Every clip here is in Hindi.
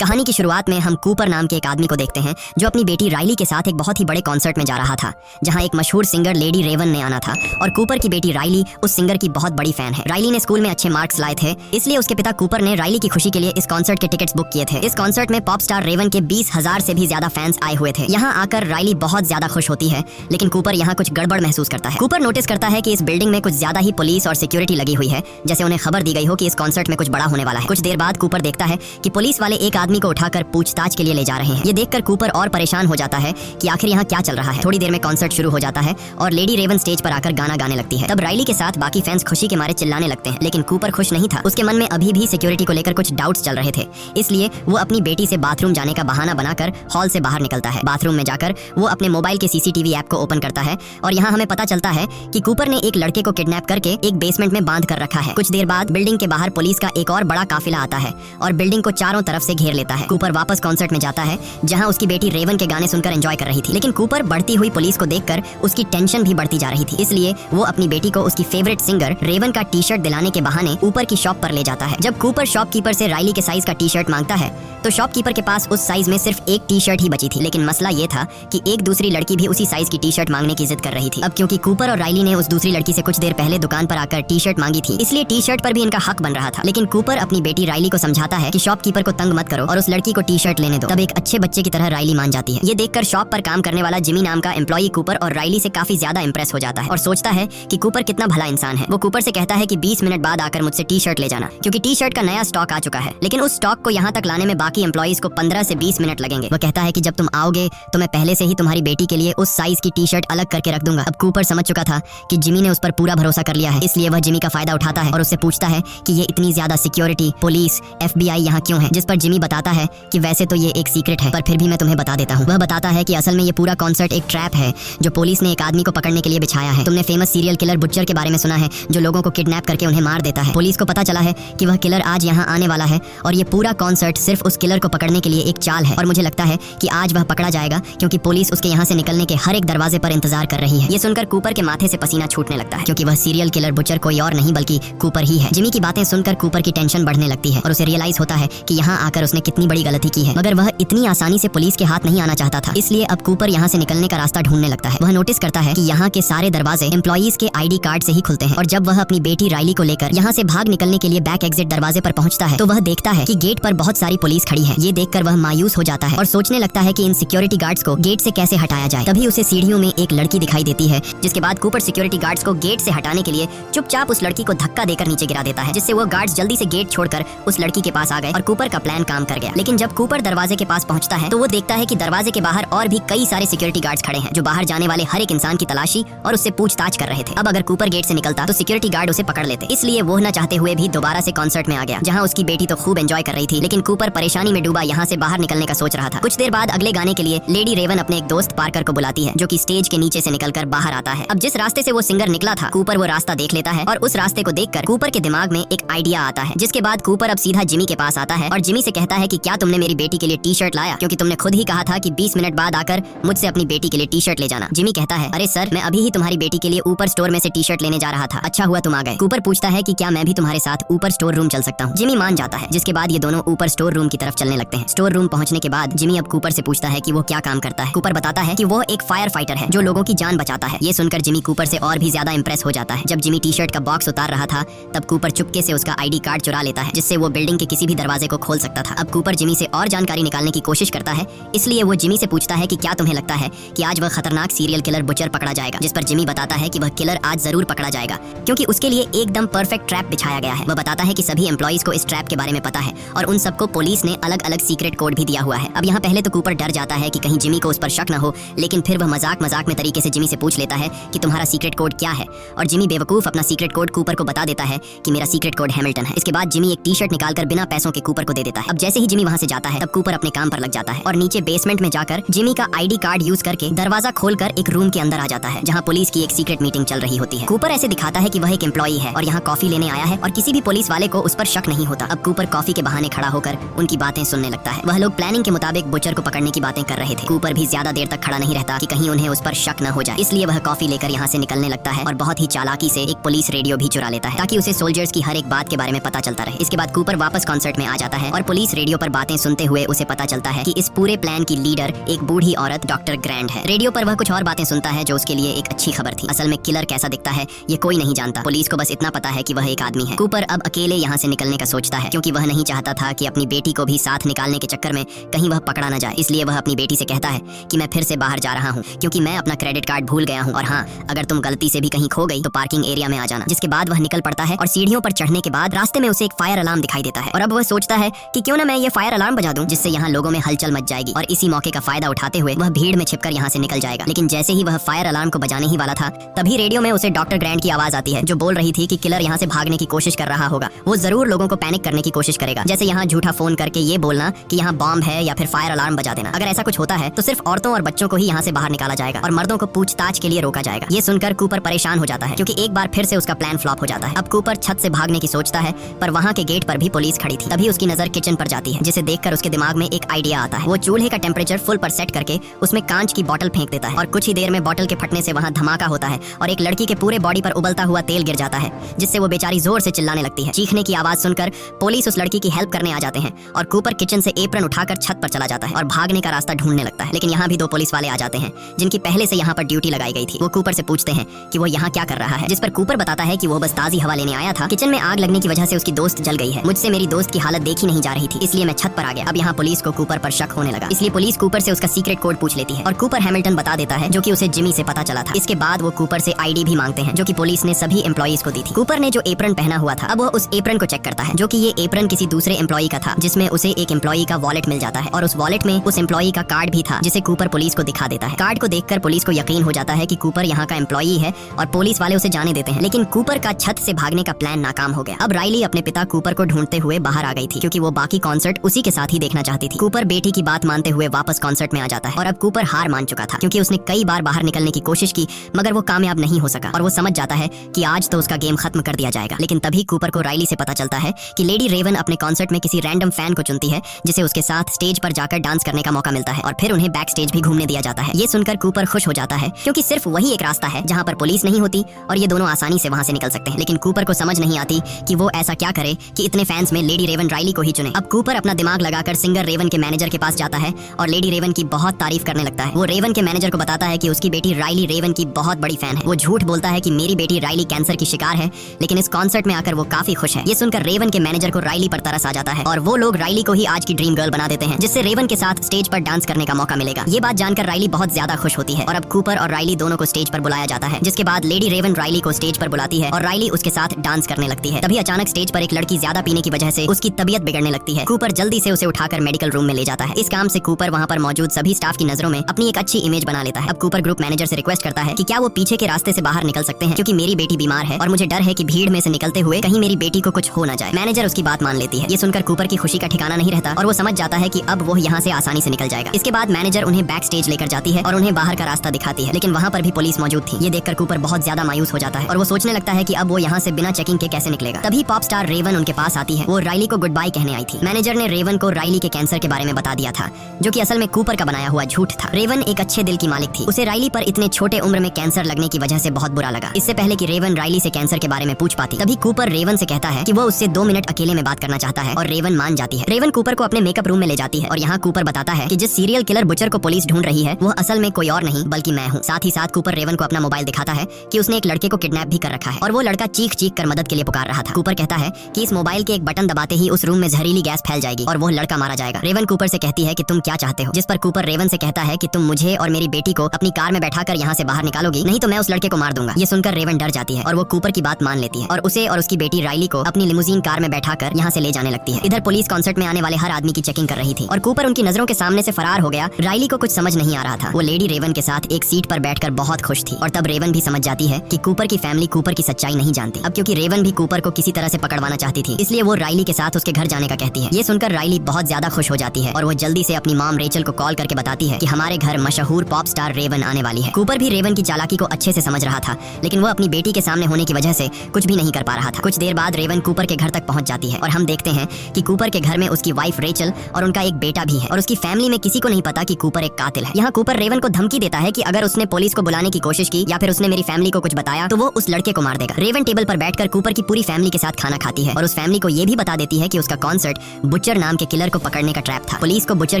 कहानी की शुरुआत में हम कूपर नाम के एक आदमी को देखते हैं जो अपनी बेटी राइली के साथ एक बहुत ही बड़े कॉन्सर्ट में जा रहा था, जहां एक मशहूर सिंगर लेडी रेवन ने आना था और कूपर की बेटी राइली उस सिंगर की बहुत बड़ी फैन है। राइली ने स्कूल में अच्छे मार्क्स लाए थे, इसलिए उसके पिता कूपर ने राइली की खुशी के लिए इस कॉन्सर्ट के टिकट्स बुक किए थे। इस कॉन्सर्ट में पॉप स्टार रेवन के 20,000 से भी ज्यादा फैंस आए हुए थे। यहाँ आकर राइली बहुत ज्यादा खुश होती है, लेकिन कूपर यहाँ कुछ गड़बड़ महसूस करता है। कूपर नोटिस करता है कि इस बिल्डिंग में कुछ ज्यादा ही पुलिस और सिक्योरिटी लगी हुई है, जैसे उन्हें खबर दी गई हो कि इस कॉन्सर्ट में कुछ बड़ा होने वाला है। कुछ देर बाद कूपर देखता है कि पुलिस वाले एक आदमी को उठाकर पूछताछ के लिए ले जा रहे हैं। ये देखकर कूपर और परेशान हो जाता है कि आखिर यहाँ क्या चल रहा है। थोड़ी देर में कॉन्सर्ट शुरू हो जाता है और लेडी रेवन स्टेज पर आकर गाना गाने लगती है। तब राइली के साथ बाकी फैंस खुशी के मारे चिल्लाने लगते हैं, लेकिन कूपर खुश नहीं था। उसके मन में अभी भी सिक्योरिटी को लेकर कुछ डाउट्स चल रहे थे, इसलिए वो अपनी बेटी से बाथरूम जाने का बहाना बनाकर हॉल से बाहर निकलता है। बाथरूम में जाकर वो अपने मोबाइल के सीसीटीवी ऐप को ओपन करता है और यहाँ हमें पता चलता है कि कूपर ने एक लड़के को किडनैप करके एक बेसमेंट में बांध कर रखा है। कुछ देर बाद बिल्डिंग के बाहर पुलिस का एक और बड़ा काफिला आता है और बिल्डिंग को चारों तरफ से घेर लेता है। कूपर वापस कॉन्सर्ट में जाता है, जहां उसकी बेटी रेवन के गाने सुनकर एंजॉय कर रही थी, लेकिन कूपर बढ़ती हुई पुलिस को देखकर उसकी टेंशन भी बढ़ती जा रही थी। इसलिए वो अपनी बेटी को उसकी फेवरेट सिंगर रेवन का टी शर्ट दिलाने के बहाने ऊपर की शॉप पर ले जाता है। जब कूपर शॉपकीपर से राइली के साइज का टी शर्ट मांगता है तो शॉपकीपर के पास उस साइज में सिर्फ एक टी शर्ट ही बची थी, लेकिन मसला ये था कि एक दूसरी लड़की भी उसी साइज की टी शर्ट मांगने की जिद कर रही थी। अब क्योंकि कूपर और राइली ने उस दूसरी लड़की से कुछ देर पहले दुकान पर आकर टी शर्ट मांगी थी, इसलिए टी शर्ट पर भी इनका हक बन रहा था। लेकिन कूपर अपनी बेटी राइली को समझाता है कि शॉपकीपर को तंग मत करो और उस लड़की को टी शर्ट लेने दो। तब एक अच्छे बच्चे की तरह राइली मान जाती है। ये देखकर शॉप पर काम करने वाला जिमी नाम का एम्प्लॉई कूपर और राइली से काफी ज्यादा इंप्रेस हो जाता है और सोचता है कि कूपर कितना भला इंसान है। वो कूपर से कहता है कि 20 मिनट बाद आकर मुझसे टी शर्ट ले जाना, क्योंकि टी शर्ट का नया स्टॉक आ चुका है। लेकिन उस स्टॉक को यहाँ तक लाने में बाकी एम्प्लॉइज को 15 से 20 मिनट लगेंगे। वो कहता है कि जब तुम आओगे तो मैं पहले से ही तुम्हारी बेटी के लिए उस साइज की टी शर्ट अलग करके रख दूंगा। अब कूपर समझ चुका था कि जिमी ने उस पर पूरा भरोसा कर लिया है, इसलिए वह जिमी का फायदा उठाता है और उससे पूछता है कि ये इतनी ज्यादा सिक्योरिटी, पुलिस, FBI यहाँ क्यों है। जिस पर जिमी बताता है कि वैसे तो ये एक सीक्रेट है, पर फिर भी मैं तुम्हें बता देता हूँ। वह बताता है कि असल में ये पूरा कॉन्सर्ट एक ट्रैप है जो पुलिस ने एक आदमी को पकड़ने के लिए बिछाया है। तुमने फेमस सीरियल किलर बुचर के बारे में सुना है, जो लोगों को किडनैप करके उन्हें मार देता है। पुलिस को पता चला है कि वह किलर आज यहाँ आने वाला है और ये पूरा कॉन्सर्ट सिर्फ उस किलर को पकड़ने के लिए एक चाल है। और मुझे लगता है कि आज वह पकड़ा जाएगा, क्योंकि पुलिस उसके यहाँ से निकलने के हर एक दरवाजे पर इंतजार कर रही है। ये सुनकर कूपर के माथे से पसीना छूटने लगता है, क्योंकि वह सीरियल किलर बुचर कोई और नहीं बल्कि कूपर ही है। जिमी की बातें सुनकर कूपर की टेंशन बढ़ने लगती है और उसे रियलाइज होता है कि यहाँ आकर उसने कितनी बड़ी गलती की है, मगर वह इतनी आसानी से पुलिस के हाथ नहीं आना चाहता था। इसलिए अब कूपर यहाँ से निकलने का रास्ता ढूंढने लगता है। वह नोटिस करता है कि यहाँ के सारे दरवाजे एम्प्लॉइज के ID कार्ड से ही खुलते हैं और जब वह अपनी बेटी राइली को लेकर यहाँ से भाग निकलने के लिए बैक एग्जिट दरवाजे पर पहुँचता है तो वह देखता है कि गेट पर बहुत सारी पुलिस खड़ी है। ये देखकर वह मायूस हो जाता है और सोचने लगता है कि इन सिक्योरिटी गार्ड्स को गेट से कैसे हटाया जाए। तभी उसे सीढ़ियों में एक लड़की दिखाई देती है, जिसके बाद कूपर सिक्योरिटी गार्ड्स को गेट से हटाने के लिए चुपचाप उस लड़की को धक्का देकर नीचे गिरा देता है, जिससे वो गार्ड्स जल्दी से गेट छोड़कर उस लड़की के पास आ गए और कूपर का प्लान काम कर गया। लेकिन जब कूपर दरवाजे के पास पहुंचता है तो वो देखता है कि दरवाजे के बाहर और भी कई सारे सिक्योरिटी गार्ड्स खड़े हैं, जो बाहर जाने वाले हर एक इंसान की तलाशी और उससे पूछताछ कर रहे थे। अब अगर कूपर गेट से निकलता तो सिक्योरिटी गार्ड उसे पकड़ लेते, इसलिए वो न चाहते हुए भी दोबारा से कॉन्सर्ट में आ गया, जहाँ उसकी बेटी तो खूब एंजॉय कर रही थी, लेकिन कूपर परेशानी में डूबा यहाँ से बाहर निकलने का सोच रहा था। कुछ देर बाद अगले गाने के लिए लेडी रेवन अपने एक दोस्त पार्कर को बुलाती है, जो कि स्टेज के नीचे से निकलकर बाहर आता है। अब जिस रास्ते से वो सिंगर निकला था, कूपर वो रास्ता देख लेता है और उस रास्ते को देखकर कूपर के दिमाग में एक आइडिया आता है, जिसके बाद कूपर अब सीधा जिमी के पास आता है और जिमी से कहता है कि क्या तुमने मेरी बेटी के लिए टी शर्ट लाया, क्योंकि तुमने खुद ही कहा था कि 20 मिनट बाद आकर मुझसे अपनी बेटी के लिए टी शर्ट ले जाना। जिमी कहता है, अरे सर, मैं अभी ही तुम्हारी बेटी के लिए ऊपर स्टोर में से टी शर्ट लेने जा रहा था, अच्छा हुआ तुम आ गए। कूपर पूछता है कि क्या मैं भी तुम्हारे साथ ऊपर स्टोर रूम चल सकता हूँ। जिमी मान जाता है, जिसके बाद ये दोनों ऊपर स्टोर रूम की तरफ चलने लगते हैं। स्टोर रूम पहुंचने के बाद जिमी अब कूपर से पूछता है कि वो क्या काम करता है। कूपर बताता है कि वो एक फायर फाइटर है जो लोगों की जान बचाता है। ये सुनकर जिमी कूपर से और भी ज्यादा इंप्रेस हो जाता है। जब जिमी टी शर्ट का बॉक्स उतार रहा था तब कूपर चुपके से उसका ID कार्ड चुरा लेता है, जिससे वो बिल्डिंग के किसी भी दरवाजे को खोल सकता था। अब कूपर जिमी से और जानकारी निकालने की कोशिश करता है, इसलिए वो जिमी से पूछता है कि क्या तुम्हें लगता है कि आज वह खतरनाक सीरियल किलर बुचर पकड़ा जाएगा। जिस पर जिमी बताता है कि वह किलर आज जरूर पकड़ा जाएगा, क्योंकि उसके लिए एकदम परफेक्ट ट्रैप बिछाया गया है। वह बताता है कि सभी एम्प्लॉइज को इस ट्रैप के बारे में पता है और उन सबको पुलिस ने अलग अलग सीक्रेट कोड भी दिया हुआ है। अब यहाँ पहले तो कूपर डर जाता है कि कहीं जिमी को उस पर शक न हो, लेकिन फिर वह मजाक में तरीके से जिमी से पूछ लेता है कि तुम्हारा सीक्रेट कोड क्या है, और जिमी बेवकूफ अपना सीक्रेट कोड कूपर को बता देता है कि मेरा सीक्रेट कोड हैमिल्टन है। इसके बाद जिमी एक टी शर्ट निकालकर बिना पैसों के कूपर को दे देता है। अब जैसे ही जिमी वहाँ से जाता है तब कूपर अपने काम पर लग जाता है और नीचे बेसमेंट में जाकर जिमी का ID कार्ड यूज करके दरवाजा खोलकर एक रूम के अंदर आ जाता है, जहाँ पुलिस की एक सीक्रेट मीटिंग चल रही होती है। कूपर ऐसे दिखाता है कि वह एक एम्प्लॉई है और यहाँ कॉफी लेने आया है और किसी भी पुलिस वाले को उस पर शक नहीं होता। अब कूपर कॉफी के बहाने खड़ा होकर उनकी बातें सुनने लगता है। वह लोग प्लानिंग के मुताबिक बुचर को पकड़ने की बातें कर रहे थे। कूपर भी ज्यादा देर तक खड़ा नहीं रहता कि कहीं उन्हें उस पर शक न हो जाए, इसलिए वह कॉफी लेकर यहाँ से निकलने लगता है और बहुत ही चालाकी से एक पुलिस रेडियो भी चुरा लेता है, ताकि उसे सोल्जर्स की हर एक बात के बारे में पता चलता रहे। इसके बाद कूपर वापस कॉन्सर्ट में आ जाता है और पुलिस रेडियो पर बातें सुनते हुए उसे पता चलता है कि इस पूरे प्लान की लीडर एक बूढ़ी औरत डॉक्टर ग्रैंड है। रेडियो पर वह कुछ और बातें सुनता है जो उसके लिए एक अच्छी खबर थी। असल में किलर कैसा दिखता है ये कोई नहीं जानता, पुलिस को बस इतना पता है कि वह एक आदमी है। कूपर अब अकेले यहाँ से निकलने का सोचता है क्योंकि वह नहीं चाहता था कि अपनी बेटी को भी साथ निकालने के चक्कर में कहीं वह पकड़ा न जाए। इसलिए वह अपनी बेटी से कहता है कि मैं फिर से बाहर जा रहा हूँ क्योंकि मैं अपना क्रेडिट कार्ड भूल गया हूँ, और हाँ, अगर तुम गलती से भी कहीं खो गई तो पार्किंग एरिया में आ जाना। जिसके बाद वह निकल पड़ता है और सीढ़ियों पर चढ़ने के बाद रास्ते में उसे एक फायर अलार्म दिखाई देता है और अब वह सोचता है कि क्यों ना मैं ये फायर अलार्म बजा दूं जिससे यहाँ लोगों में हलचल मच जाएगी, और इसी मौके का फायदा उठाते हुए वह भीड़ में छिपकर यहाँ से निकल जाएगा। लेकिन जैसे ही वह फायर अलार्म को बजाने ही वाला था तभी रेडियो में उसे डॉक्टर ग्रैंड की आवाज आती है जो बोल रही थी कि किलर यहाँ से भागने की कोशिश कर रहा होगा। वो जरूर लोगों को पैनिक करने की कोशिश करेगा, जैसे यहाँ झूठा फोन करके ये बोलना कि यहाँ बॉम्ब है या फिर फायर अलार्म बजा देना। अगर ऐसा कुछ होता है तो सिर्फ औरतों और बच्चों को ही यहाँ से बाहर निकाला जाएगा और मर्दों को पूछताछ के लिए रोका जाएगा। ये सुनकर कूपर परेशान हो जाता है क्योंकि एक बार फिर से उसका प्लान फ्लॉप हो जाता है। अब कूपर छत से भागने की सोचता है पर वहाँ के गेट पर भी पुलिस खड़ी थी। तभी उसकी नजर किचन पर जाती है जिसे देखकर उसके दिमाग में एक आइडिया आता है। वो चूल्हे का टेम्परेचर फुल पर सेट करके उसमें कांच की बोतल फेंक देता है और कुछ ही देर में बोतल के फटने से वहाँ धमाका होता है और एक लड़की के पूरे बॉडी पर उबलता हुआ तेल गिर जाता है जिससे वो बेचारी जोर से चिल्लाने लगती है। चीखने की आवाज सुनकर पुलिस उस लड़की की हेल्प करने आ जाते हैं और कूपर किचन से एप्रन उठाकर छत पर चला जाता है और भागने का रास्ता ढूंढने लगता है। लेकिन यहाँ भी दो पुलिस वाले आ जाते हैं जिनकी पहले से यहाँ पर ड्यूटी लगाई गई थी। वो कूपर से पूछते हैं कि वो यहाँ क्या कर रहा है, जिस पर कूपर बताता है कि वो बस ताजी हवा लेने आया था। किचन में आग लगने की वजह से उसकी दोस्त जल गई है। मुझसे मेरी दोस्त की हालत देखी नहीं जा रही थी इसलिए मैं छत पर आ गया। अब यहाँ पुलिस को कूपर पर शक होने लगा, इसलिए पुलिस कूपर से उसका सीक्रेट कोड पूछ लेती है और कूपर हैमिल्टन बता देता है जो कि उसे जिमी से पता चला था। इसके बाद वो कूपर से आईडी भी मांगते हैं जो कि पुलिस ने सभी एम्प्लॉइज को दी थी। कूपर ने जो एप्रन पहना हुआ था अब वो उस एप्रन को चेक करता है जो कि ये एप्रन किसी दूसरे एम्प्लॉई का था, जिसमें उसे एक एम्प्लॉई का वॉलेट मिल जाता है और उस वॉलेट में उस एम्प्लॉई का कार्ड भी था जिसे कूपर पुलिस को दिखा देता है। कार्ड को देखकर पुलिस को यकीन हो जाता है कि कूपर यहाँ का एम्प्लॉई है और पुलिस वाले उसे जाने देते हैं। लेकिन कूपर का छत से भागने का प्लान नाकाम हो गया। अब राइली अपने पिता कूपर को ढूंढते हुए बाहर आ गई थी क्योंकि वो बाकी कॉन्सर्ट उसी के साथ ही देखना चाहती थी। कूपर बेटी की बात मानते हुए वापस कॉन्सर्ट में आ जाता है और अब कूपर हार मान चुका था क्योंकि उसने कई बार बाहर निकलने की कोशिश की मगर वो कामयाब नहीं हो सका और वो समझ जाता है कि आज तो उसका गेम खत्म कर दिया जाएगा। लेकिन तभी कूपर को राइली से पता चलता है कि लेडी रेवन अपने कॉन्सर्ट में किसी रैंडम फैन को चुनती है जिसे उसके साथ स्टेज पर जाकर डांस करने का मौका मिलता है और फिर उन्हें बैक स्टेज भी घूमने दिया जाता है। ये सुनकर कूपर खुश हो जाता है क्योंकि सिर्फ वही एक रास्ता है जहाँ पर पुलिस नहीं होती और ये दोनों आसानी से वहाँ से निकल सकते हैं। लेकिन कूपर को समझ नहीं आती कि वो ऐसा क्या करे कि इतने फैंस में लेडी रेवन राइली को ही चुने। अब कूपर अपना दिमाग लगाकर सिंगर रेवन के मैनेजर के पास जाता है और लेडी रेवन की बहुत तारीफ करने लगता है। वो रेवन के मैनेजर को बताता है कि उसकी बेटी राइली रेवन की बहुत बड़ी फैन है। वो झूठ बोलता है कि मेरी बेटी राइली कैंसर की शिकार है, लेकिन इस कॉन्सर्ट में आकर वो काफी खुश है। ये सुनकर रेवन के मैनेजर को राइली पर तरस आ जाता है और वो लोग राइली को ही आज की ड्रीम गर्ल बना देते हैं जिससे रेवन के साथ स्टेज पर डांस करने का मौका मिलेगा। ये बात जानकर राइली बहुत ज्यादा खुश होती है और अब कूपर और राइली दोनों को स्टेज पर बुलाया जाता है, जिसके बाद लेडी रेवन राइली को स्टेज पर बुलाती है और राइली उसके साथ डांस करने लगती है। तभी अचानक स्टेज पर एक लड़की ज्यादा पीने की वजह से उसकी तबीयत बिगड़ने लगती है। कूपर जल्दी से उसे उठाकर मेडिकल रूम में ले जाता है। इस काम से कूपर वहाँ पर मौजूद सभी स्टाफ की नजरों में अपनी एक अच्छी इमेज बना लेता है। अब कूपर ग्रुप मैनेजर से रिक्वेस्ट करता है कि क्या वो पीछे के रास्ते से बाहर निकल सकते हैं क्योंकि मेरी बेटी बीमार है और मुझे डर है कि भीड़ में से निकलते हुए कहीं मेरी बेटी को कुछ हो ना जाए। मैनेजर उसकी बात मान लेती है। ये सुनकर कूपर की खुशी का ठिकाना नहीं रहता और वो समझ जाता है कि अब वो यहाँ से आसानी से निकल जाएगा। इसके बाद मैनेजर उन्हें बैक स्टेज लेकर जाती है और उन्हें बाहर का रास्ता दिखाती है, लेकिन वहाँ पर भी पुलिस मौजूद थी। ये देखकर कूपर बहुत ज्यादा मायूस हो जाता है और वो सोचने लगता है कि अब वो यहाँ से बिना चेकिंग के कैसे निकलेगा। तभी पॉप स्टार रेवन उनके पास आती है। वो राइली को गुड बाय कहने आई थी। मैनेजर ने रेवन को राइली के कैंसर के बारे में बता दिया था जो कि असल में कूपर का बनाया हुआ झूठ था। रेवन एक अच्छे दिल की मालिक थी। उसे राइली पर इतने छोटे उम्र में कैंसर लगने की वजह से बहुत बुरा लगा। इससे पहले कि रेवन राइली से कैंसर के बारे में पूछ पाती तभी कूपर रेवन से कहता है कि वो उससे 2 मिनट अकेले में बात करना चाहता है और रेवन मान जाती है। रेवन कूपर को अपने मेकअप रूम में ले जाती है और यहाँ कूपर बताता है कि जिस सीरियल किलर बुचर को पुलिस ढूंढ रही है वो असल में कोई और नहीं बल्कि मैं हूँ। साथ ही साथ कूपर रेवन को अपना मोबाइल दिखाता है कि उसने एक लड़के को किडनैप भी कर रखा है और वो लड़का चीख चीख कर मदद के लिए पुकार रहा था। कूपर कहता है कि इस मोबाइल के एक बटन दबाते ही उस रूम में जहरीली गैस फैल जाएगी और वो लड़का मारा जाएगा। रेवन कूपर से कहती है कि तुम क्या चाहते हो, जिस पर कूपर रेवन से कहता है कि तुम मुझे और मेरी बेटी को अपनी कार में बैठाकर यहाँ से बाहर निकालोगी, नहीं तो मैं उस लड़के को मार दूंगा। ये सुनकर रेवन डर जाती है और वो कूपर की बात मान लेती है और उसे और उसकी बेटी राइली को अपनी लिमोजीन कार में बैठाकर यहाँ से ले जाने लगती है। इधर पुलिस कॉन्सर्ट में आने वाले हर आदमी की चेकिंग कर रही थी और कूपर उनकी नजरों के सामने से फरार हो गया। राइली को कुछ समझ नहीं आ रहा था। वो लेडी रेवन के साथ एक सीट पर बैठकर बहुत खुश थी और तब रेवन भी समझ जाती है कि कूपर की फैमिली कूपर की सच्चाई नहीं जानती। अब क्योंकि रेवन भी कूपर को किसी तरह से पकड़वाना चाहती थी इसलिए वो राइली के साथ उसके घर जाने का कहती है। ये सुनकर राइली बहुत ज्यादा खुश हो जाती है और वो जल्दी से अपनी मॉम रेचल को कॉल करके बताती है कि हमारे घर मशहूर पॉप स्टार रेवन आने वाली है। कूपर भी रेवन की चालाकी को अच्छे से समझ रहा था, लेकिन वो अपनी बेटी के सामने होने की वजह से कुछ भी नहीं कर पा रहा था। कुछ देर बाद रेवन कूपर के घर तक पहुंच जाती है और हम देखते हैं कि कूपर के घर में उसकी वाइफ रेचल और उनका एक बेटा भी है और उसकी फैमिली में किसी को नहीं पता कि कूपर एक कातिल है। यहाँ कूपर रेवन को धमकी देता है कि अगर उसने पुलिस को बुलाने की कोशिश की या फिर उसने मेरी फैमिली को कुछ बताया तो वो उस लड़के को मार देगा। रेवन टेबल पर बैठकर कूपर की पूरी फैमिली के साथ खाना खाती है और उस फैमिली को ये भी बता देती है कि उसका कॉन्सर्ट बुचर नाम के किलर को पकड़ने का ट्रैप था। पुलिस को बुचर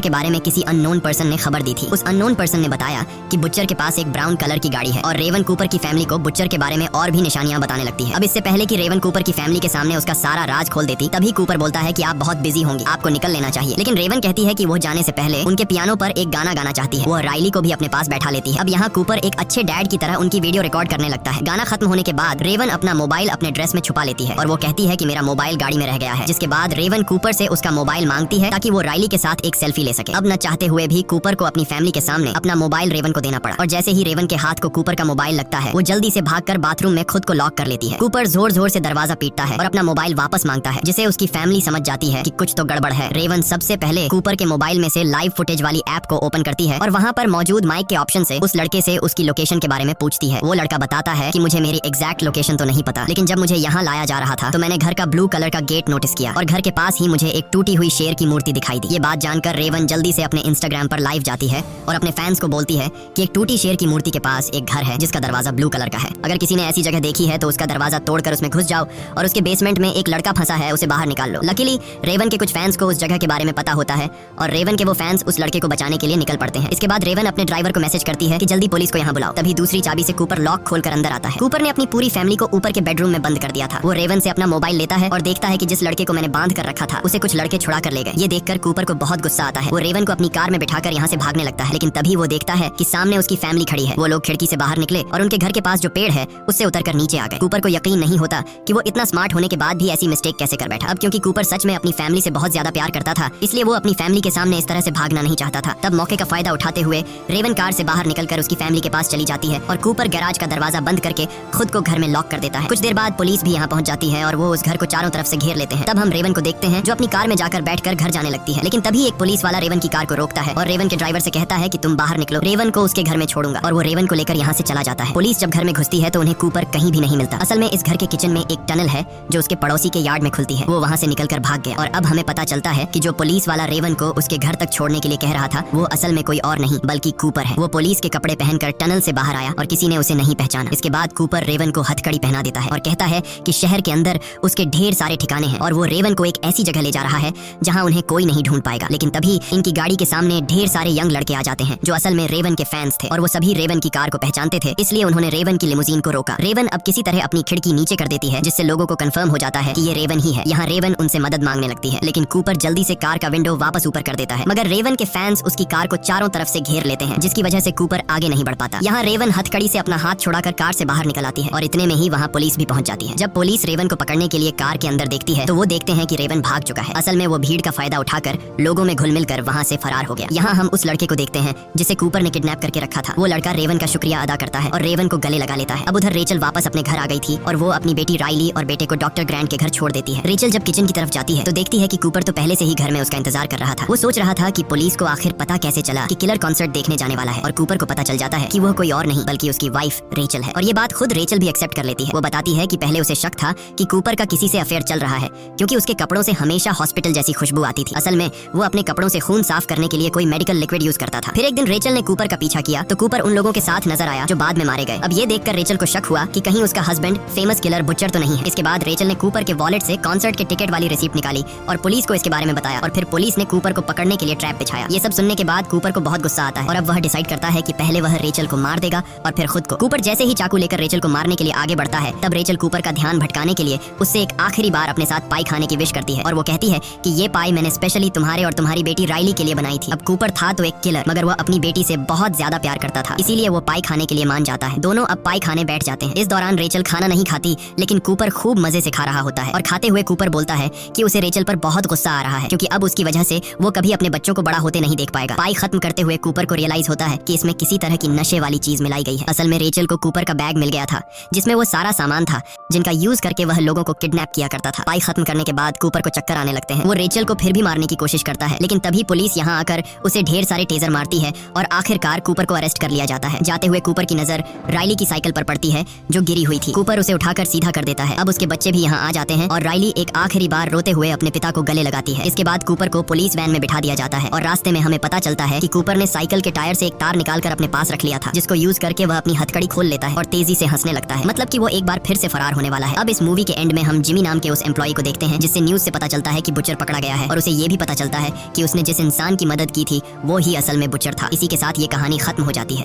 के बारे में किसी अननोन पर्सन ने खबर दी थी। उस अननोन पर्सन ने बताया कि बुचर के पास एक ब्राउन कलर की गाड़ी है और रेवन कूपर की फैमिली को बुचर के बारे में और भी निशानियां बताने लगती है। अब इससे पहले कि रेवन कूपर की फैमिली के सामने उसका सारा राज खोल देती, तभी कूपर बोलता है कि आप बहुत बिजी होंगी, आपको निकल लेना चाहिए। लेकिन रेवन कहती है कि वो जाने से पहले उनके पियानो पर एक गाना गाना चाहती है। वो राइली को भी अपने पास बैठा लेती है। अब यहाँ कूपर एक अच्छे डैड की तरह उनकी वीडियो रिकॉर्ड करने लगता है। गाना खत्म होने के बाद रेवन अपना मोबाइल अपने ड्रेस में छुपा लेती है और वो कहती है कि मेरा मोबाइल गाड़ी में रह गया है। जिसके बाद रेवन कूपर से उसका मोबाइल मांगती है ताकि वो राइली के साथ एक सेल्फी ले सके। अब न चाहते हुए भी कूपर को अपनी फैमिली के सामने अपना मोबाइल रेवन को देना पड़ा और जैसे ही रेवन के हाथ को कूपर का मोबाइल लगता है, वो जल्दी से भागकर बाथरूम में खुद को लॉक कर लेती है। कूपर जोर जोर से दरवाजा पीटता है और अपना मोबाइल वापस मांगता है, जिसे उसकी फैमिली समझ जाती है कि कुछ तो गड़बड़ है। रेवन सबसे पहले कूपर के मोबाइल में से लाइव फुटेज वाली ऐप को ओपन करती है और वहाँ पर मौजूद माइक के ऑप्शन से उस लड़के से उसकी लोकेशन के बारे में पूछती है। वो लड़का बताता है कि मुझे मेरी एग्जैक्ट लोकेशन तो नहीं पता, लेकिन जब मुझे यहाँ लाया जा रहा था तो मैंने घर का ब्लू कलर का गेट नोटिस किया और घर के पास ही मुझे एक टूटी हुई शेर की मूर्ति दिखाई दी। ये बात जानकर रेवन जल्दी से अपने इंस्टाग्राम पर लाइव जाती है और अपने फैंस को बोलती है कि एक टूटी शेर की मूर्ति के पास एक घर है जिसका दरवाजा ब्लू कलर का है। अगर किसी ने ऐसी जगह देखी है तो उसका दरवाजा तोड़कर उसमें घुस जाओ और उसके बेसमेंट में एक लड़का फंसा है, उसे बाहर निकाल लो। लकीली रेवन के कुछ फैंस को उस जगह के बारे में पता होता है और रेवन के वो फैंस उस लड़के को बचाने के लिए निकल पड़ते हैं। इसके बाद रेवन अपने ड्राइवर को मैसेज करती है कि जल्दी पुलिस को यहाँ बुलाओ। तभी दूसरी चाबी से कूपर लॉक खोलकर अंदर आता है। कूपर ने अपनी पूरी फैमिली को ऊपर के बेडरूम में बंद कर दिया था। वो रेवन से अपना मोबाइल लेता है और देखता है कि जिस लड़के को मैंने बांध कर रखा था उसे कुछ लड़के छुड़ा कर ले गए। ये देखकर कूपर को बहुत गुस्सा आता है। वो रेवन को अपनी कार में बिठाकर यहाँ से भागने लगता है, लेकिन तभी वो देखता है कि सामने उसकी फैमिली खड़ी है। वो लोग खिड़की से बाहर निकले और उनके घर के पास जो पेड़ है उससे उतरकर नीचे आ गए। कूपर को यकीन नहीं होता कि वो इतना स्मार्ट होने के बाद भी ऐसी मिस्टेक कैसे कर बैठा। अब क्योंकि कूपर सच में अपनी फैमिली से बहुत ज्यादा प्यार करता था, इसलिए वो अपनी फैमिली के सामने इस तरह से भागना नहीं चाहता था। तब मौके का फायदा उठाते हुए रेवन कार से बाहर निकलकर उसकी फैमिली के पास चली जाती है और कूपर गैराज का दरवाजा बंद करके खुद को घर में लॉक कर देता है। कुछ देर बाद पुलिस भी यहाँ पहुंच जाती है और वो उस घर को चारों तरफ से घेर लेते हैं। तब हम रेवन को देखते हैं जो अपनी कार में जाकर बैठकर घर जाने लगती है, लेकिन तभी एक पुलिस वाला रेवन की कार को रोकता है और रेवन के ड्राइवर से कहता है कि तुम बाहर निकलो, रेवन को उसके घर में छोड़ूंगा। और वो रेवन को लेकर यहाँ से चला जाता है। पुलिस जब घर में घुसती है तो उन्हें कूपर कहीं भी नहीं मिलता। असल में इस घर के किचन में एक टनल है जो उसके पड़ोसी के यार्ड में खुलती है। वो वहाँ से निकलकर भाग गया और अब हमें पता चलता है कि जो पुलिस वाला रेवन को उसके घर तक छोड़ने के लिए कह रहा था वो असल में कोई और नहीं बल्कि कूपर है। वो पुलिस के कपड़े पहनकर टनल से बाहर आया और किसी ने उसे नहीं पहचाना। इसके बाद कूपर रेवन को हथकड़ी पहना देता है और कहता है कि शहर के अंदर उसके ढेर सारे ठिकाने हैं और वो रेवन को एक ऐसी जगह ले जा रहा है जहाँ उन्हें कोई नहीं ढूंढ पाएगा। लेकिन तभी इनकी गाड़ी के सामने ढेर सारे यंग लड़के आ जाते हैं जो असल में रेवन के फैंस थे और वो सभी रेवन की कार को पहचानते थे, इसलिए उन्होंने रेवन की लिमोजीन को रोका। रेवन अब किसी तरह अपनी खिड़की नीचे कर देती है जिससे लोगों को कंफर्म हो जाता है कि ये रेवन ही है। यहाँ रेवन उनसे मदद मांगने लगती है, लेकिन कूपर जल्दी से कार का विंडो वापस ऊपर कर देता है। मगर रेवन के फैंस उसकी कार को चारों तरफ से घेर लेते हैं जिसकी वजह से कूपर आगे नहीं बढ़ पाता। यहाँ रेवन हथकड़ी से अपना हाथ छुड़ाकर कार से बाहर निकल आती है और इतने में ही वहाँ पुलिस भी पहुंच जाती है। जब पुलिस रेवन को पकड़ने के लिए कार के अंदर देखती है तो वो देखते हैं कि रेवन भाग चुका है। असल में वो भीड़ का फायदा उठाकर लोगों में घुल मिलकर वहाँ से फरार हो गया। यहाँ हम उस लड़के को देखते हैं जिसे कूपर ने किडनैप करके रखा था। वो लड़का रेवन का शुक्रिया अदा करता है और रेवन को गले लगा लेता है। अब उधर रेचल वापस अपने घर आ गई थी और वो अपनी बेटी राइली और बेटे को डॉक्टर ग्रैंट के घर छोड़ देती है। रेचल जब किचन की तरफ जाती है तो देखती है कि कूपर तो पहले से ही घर में उसका इंतजार कर रहा था। वो सोच रहा था कि पुलिस को आखिर पता कैसे चला कि किलर कॉन्सर्ट देखने जाने वाला है और कूपर को पता चल जाता है कि वो कोई और नहीं बल्कि उसकी वाइफ रेचल है। और ये बात खुद रेचल भी एक्सेप्ट कर लेती है। वो बताती है कि पहले उसे शक था कि कूपर का किसी से अफेयर चल रहा है क्योंकि उसके कपड़ों से हमेशा हॉस्पिटल जैसी खुशबू आती थी। असल में वो अपने कपड़ों से खून साफ करने के लिए कोई मेडिकल लिक्विड यूज करता था। फिर एक दिन रेचल ने कूपर का पीछा किया तो कूपर उन लोगों के साथ नजर आया जो बाद में मारे गए। अब ये देखकर रेचल को शक हुआ कि कहीं उसका हस्बैंड फेमस किलर बुचर तो नहीं है। इसके बाद रेचल ने कूपर के वॉलेट से कॉन्सर्ट के टिकट वाली रिसीप्ट निकाली और पुलिस को इसके बारे में बताया और फिर पुलिस ने कूपर को पकड़ने के लिए ट्रैप बिछाया। ये सब सुनने के बाद कूपर को बहुत गुस्सा आता है और अब वह डिसाइड करता है कि पहले वह रेचल को मार देगा और फिर खुद को। कूपर जैसे ही चाकू लेकर रेचल को मारने के लिए आगे बढ़ता है तब रेचल कूपर का ध्यान भटकाने के लिए उससे एक आखिरी बार अपने साथ पाई खाने की विश करती है और वो कहती है कि ये पाई मैंने स्पेशली तुम्हारे और तुम्हारी बेटी राइली के लिए बनाई थी। अब कूपर था तो एक किलर मगर वह अपनी बेटी से बहुत ज्यादा प्यार करता था, इसीलिए वो पाई खाने के लिए मान जाता है। दोनों अब पाई खाने बैठ जाते हैं। इस दौरान रेचल खाना नहीं खाती लेकिन कूपर खूब मजे से खा रहा होता है और खाते हुए कूपर बोलता है कि उसे रेचल पर बहुत गुस्सा आ रहा है क्योंकि अब उसकी वजह से वो कभी अपने बच्चों को बड़ा होते नहीं देख पाएगा। पाई खत्म करते हुए कूपर को रियलाइज होता है कि इसमें किसी तरह की नशे वाली चीज मिलाई गई है। असल में रेचल को कूपर का बैग मिल गया था जिसमें वो सारा सामान था जिनका यूज करके वह लोगों को किडनैप किया करता था। पाई खत्म करने के बाद कूपर को चक्कर आने लगते हैं। वो रेचल को फिर भी मारने की कोशिश करता है लेकिन तभी पुलिस यहाँ आकर उसे ढेर सारे टेजर मारती है और आखिरकार कूपर को अरेस्ट कर लिया जाता है। जाते हुए कूपर की नजर राइली की साइकिल पर पड़ती है जो गिरी हुई थी। कूपर उसे उठाकर सीधा कर देता है। अब उसके बच्चे भी यहाँ आ जाते हैं और राइली एक आखिरी बार रोते हुए अपने पिता को गले लगाती है। इसके बाद कूपर को पुलिस वैन में बिठा दिया जाता है और रास्ते में हमें पता चलता है कि कूपर ने साइकिल के टायर से एक तार निकालकर अपने पास रख लिया था जिसको यूज करके वह अपनी हथकड़ी खोल लेता है और तेजी से हंसने लगता है, मतलब कि वो एक बार फिर से फरार होने वाला है। अब इस मूवी के एंड में हम जिमी नाम के उस एम्प्लॉय को देखते हैं जिससे न्यूज से पता चलता है कि बुचर पकड़ा गया है और उसे ये भी पता चलता है कि उसने जिस इंसान की मदद की थी वो ही असल में बुचर था। इसी के साथ ये कहानी खत्म हो जाती है।